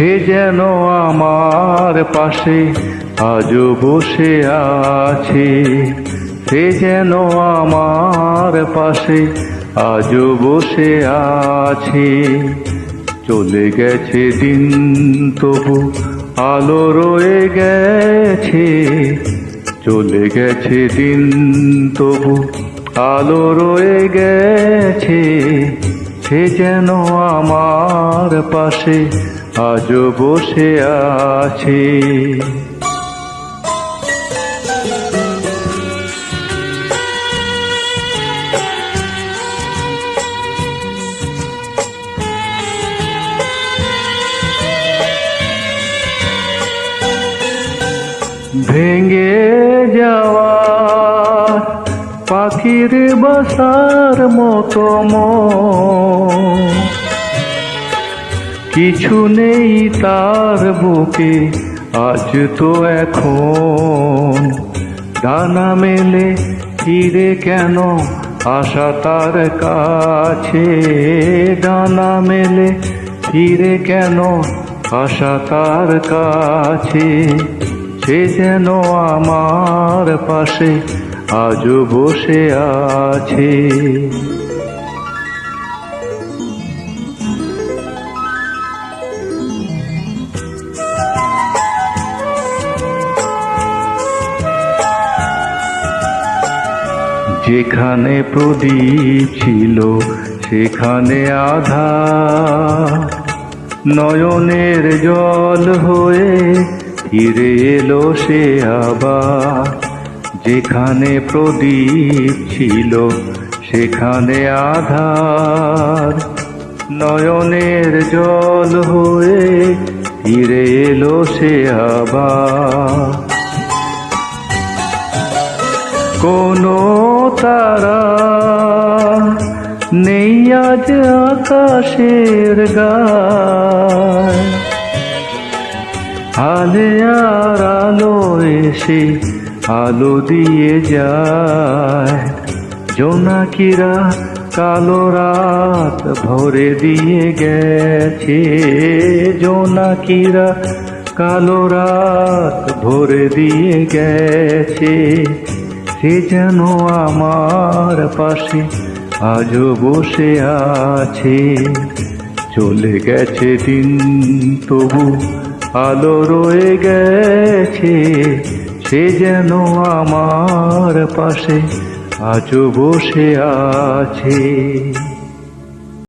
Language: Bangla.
সে যেন আমার পাশে আজও বসে আছে, সে যেন আমার পাশে আজও বসে আছে। চলে গেছে দিন তবু আলো রয়ে গেছে, চলে গেছে দিন তবু আলো রয়ে গেছে। সে যেন আমার পাশে আজও বসে আছে। ভেঙে যাওয়া পাখির বাসার মতো মন, কিছু নেই তার বুকে আজ তো এখন। ডানা মেলে ফিরে কেন আশা তার কাছে, ডানা মেলে ফিরে কেন আশা তার কাছে। সে যেন আমার পাশে আজও বসে আছে। যেখানে প্রদীপ ছিল সেখানে আধার, নয়নের জল হয়ে ফিরে এলো সে আবার। যেখানে প্রদীপ ছিল সেখানে আধার, নয়নের জল হয়ে ফিরে এলো সে আবার। কোনো তারা নেই আজ আকাশের গায়, আলে আর আলো এসে আলো দিয়ে যায়। জোনাকিরা কালো রাত ভরে দিয়ে গেছে, জোনাকিরা কালো রাত ভরে দিয়ে গেছে। সে যেন আমার পাশে আজও বসে আছে, চলে গেছে দিন তবু আলো রয়ে গেছে। সে যেন আমার পাশে আজও বসে আছে।